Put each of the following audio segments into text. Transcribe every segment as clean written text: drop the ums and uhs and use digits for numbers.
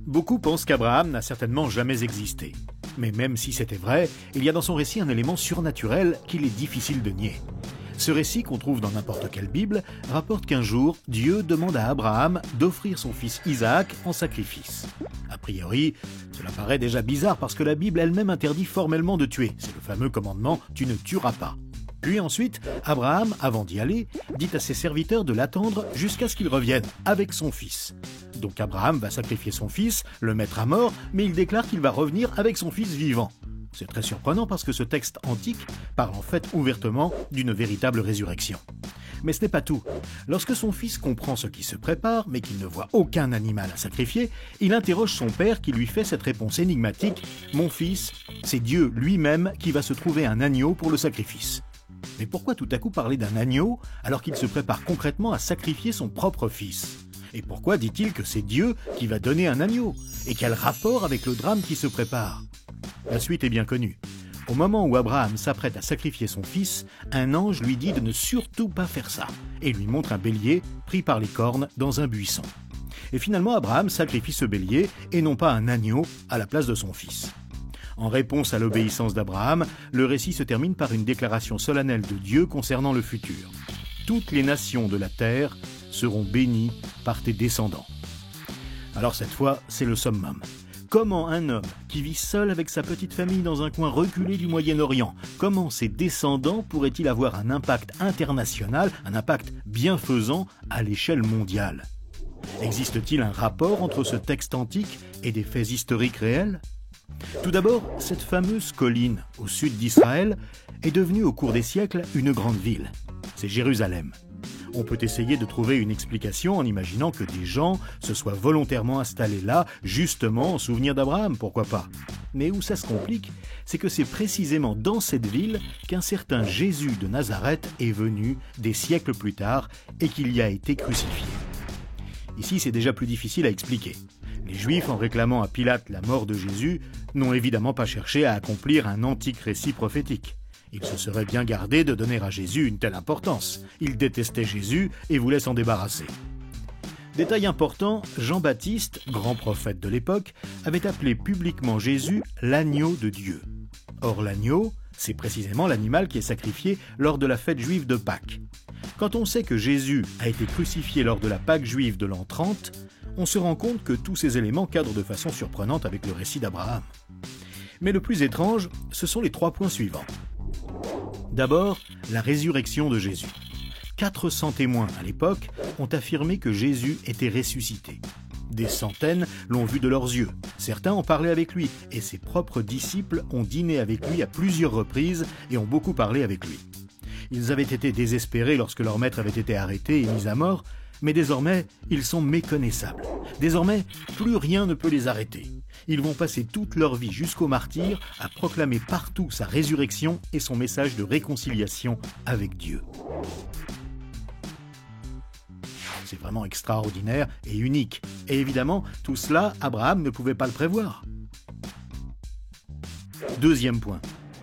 Beaucoup pensent qu'Abraham n'a certainement jamais existé. Mais même si c'était vrai, il y a dans son récit un élément surnaturel qu'il est difficile de nier. Ce récit, qu'on trouve dans n'importe quelle Bible, rapporte qu'un jour, Dieu demande à Abraham d'offrir son fils Isaac en sacrifice. A priori, cela paraît déjà bizarre parce que la Bible elle-même interdit formellement de tuer. C'est le fameux commandement « tu ne tueras pas ». Puis ensuite, Abraham, avant d'y aller, dit à ses serviteurs de l'attendre jusqu'à ce qu'il revienne avec son fils. Donc Abraham va sacrifier son fils, le mettre à mort, mais il déclare qu'il va revenir avec son fils vivant. C'est très surprenant parce que ce texte antique parle en fait ouvertement d'une véritable résurrection. Mais ce n'est pas tout. Lorsque son fils comprend ce qui se prépare, mais qu'il ne voit aucun animal à sacrifier, il interroge son père qui lui fait cette réponse énigmatique « Mon fils, c'est Dieu lui-même qui va se trouver un agneau pour le sacrifice ». Mais pourquoi tout à coup parler d'un agneau alors qu'il se prépare concrètement à sacrifier son propre fils ? Et pourquoi dit-il que c'est Dieu qui va donner un agneau ? Et quel rapport avec le drame qui se prépare ? La suite est bien connue. Au moment où Abraham s'apprête à sacrifier son fils, un ange lui dit de ne surtout pas faire ça et lui montre un bélier pris par les cornes dans un buisson. Et finalement, Abraham sacrifie ce bélier et non pas un agneau à la place de son fils. En réponse à l'obéissance d'Abraham, le récit se termine par une déclaration solennelle de Dieu concernant le futur. Toutes les nations de la terre seront bénies par tes descendants. Alors cette fois, c'est le summum. Comment un homme qui vit seul avec sa petite famille dans un coin reculé du Moyen-Orient, comment ses descendants pourraient-ils avoir un impact international, un impact bienfaisant à l'échelle mondiale ? Existe-t-il un rapport entre ce texte antique et des faits historiques réels ? Tout d'abord, cette fameuse colline au sud d'Israël est devenue au cours des siècles une grande ville. C'est Jérusalem. On peut essayer de trouver une explication en imaginant que des gens se soient volontairement installés là, justement en souvenir d'Abraham, pourquoi pas. Mais où ça se complique, c'est que c'est précisément dans cette ville qu'un certain Jésus de Nazareth est venu des siècles plus tard et qu'il y a été crucifié. Ici, c'est déjà plus difficile à expliquer. Les Juifs, en réclamant à Pilate la mort de Jésus, n'ont évidemment pas cherché à accomplir un antique récit prophétique. Ils se seraient bien gardés de donner à Jésus une telle importance. Ils détestaient Jésus et voulaient s'en débarrasser. Détail important, Jean-Baptiste, grand prophète de l'époque, avait appelé publiquement Jésus l'agneau de Dieu. Or l'agneau, c'est précisément l'animal qui est sacrifié lors de la fête juive de Pâques. Quand on sait que Jésus a été crucifié lors de la Pâque juive de l'an 30, on se rend compte que tous ces éléments cadrent de façon surprenante avec le récit d'Abraham. Mais le plus étrange, ce sont les 3 points suivants. D'abord, la résurrection de Jésus. 400 témoins à l'époque ont affirmé que Jésus était ressuscité. Des centaines l'ont vu de leurs yeux. Certains ont parlé avec lui et ses propres disciples ont dîné avec lui à plusieurs reprises et ont beaucoup parlé avec lui. Ils avaient été désespérés lorsque leur maître avait été arrêté et mis à mort, mais désormais, ils sont méconnaissables. Désormais, plus rien ne peut les arrêter. Ils vont passer toute leur vie jusqu'au martyre à proclamer partout sa résurrection et son message de réconciliation avec Dieu. C'est vraiment extraordinaire et unique. Et évidemment, tout cela, Abraham ne pouvait pas le prévoir. Deuxième point.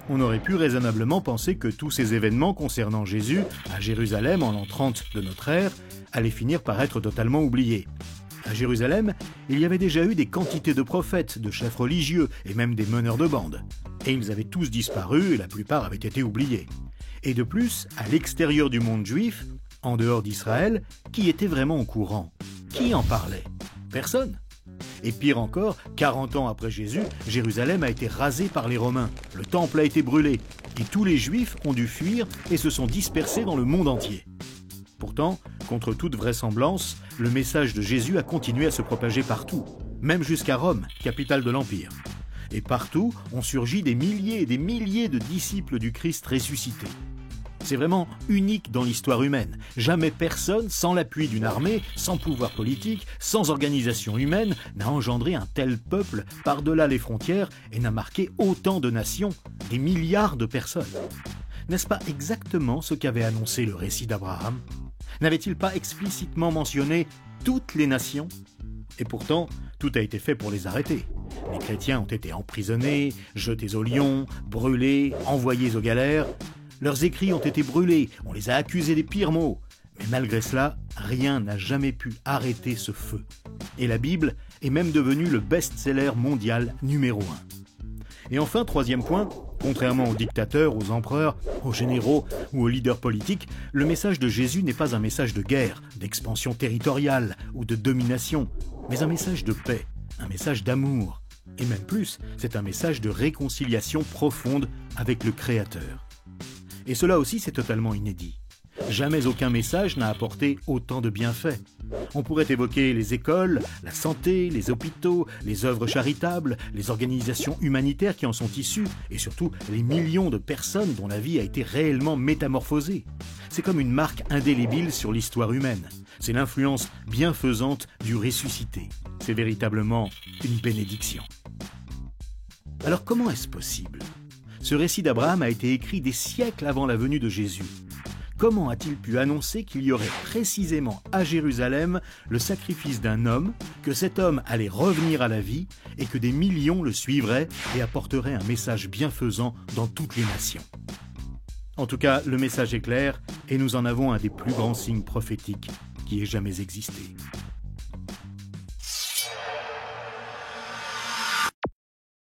On aurait pu raisonnablement penser que tous ces événements concernant Jésus, à Jérusalem en l'an 30 de notre ère, allaient finir par être totalement oubliés. À Jérusalem, il y avait déjà eu des quantités de prophètes, de chefs religieux et même des meneurs de bandes. Et ils avaient tous disparu et la plupart avaient été oubliés. Et de plus, à l'extérieur du monde juif, en dehors d'Israël, qui était vraiment au courant ? Qui en parlait ? Personne. Et pire encore, 40 ans après Jésus, Jérusalem a été rasée par les Romains. Le temple a été brûlé. Et tous les Juifs ont dû fuir et se sont dispersés dans le monde entier. Pourtant, contre toute vraisemblance, le message de Jésus a continué à se propager partout, même jusqu'à Rome, capitale de l'Empire. Et partout ont surgi des milliers et des milliers de disciples du Christ ressuscité. C'est vraiment unique dans l'histoire humaine. Jamais personne, sans l'appui d'une armée, sans pouvoir politique, sans organisation humaine, n'a engendré un tel peuple par-delà les frontières et n'a marqué autant de nations, des milliards de personnes. N'est-ce pas exactement ce qu'avait annoncé le récit d'Abraham ? N'avait-il pas explicitement mentionné toutes les nations ? Et pourtant, tout a été fait pour les arrêter. Les chrétiens ont été emprisonnés, jetés aux lions, brûlés, envoyés aux galères. Leurs écrits ont été brûlés, on les a accusés des pires maux. Mais malgré cela, rien n'a jamais pu arrêter ce feu. Et la Bible est même devenu le best-seller mondial numéro 1. Et enfin, troisième point, contrairement aux dictateurs, aux empereurs, aux généraux ou aux leaders politiques, le message de Jésus n'est pas un message de guerre, d'expansion territoriale ou de domination, mais un message de paix, un message d'amour. Et même plus, c'est un message de réconciliation profonde avec le Créateur. Et cela aussi, c'est totalement inédit. Jamais aucun message n'a apporté autant de bienfaits. On pourrait évoquer les écoles, la santé, les hôpitaux, les œuvres charitables, les organisations humanitaires qui en sont issues, et surtout les millions de personnes dont la vie a été réellement métamorphosée. C'est comme une marque indélébile sur l'histoire humaine. C'est l'influence bienfaisante du ressuscité. C'est véritablement une bénédiction. Alors comment est-ce possible ? Ce récit d'Abraham a été écrit des siècles avant la venue de Jésus. Comment a-t-il pu annoncer qu'il y aurait précisément à Jérusalem le sacrifice d'un homme, que cet homme allait revenir à la vie et que des millions le suivraient et apporteraient un message bienfaisant dans toutes les nations ? En tout cas, le message est clair et nous en avons un des plus grands signes prophétiques qui ait jamais existé.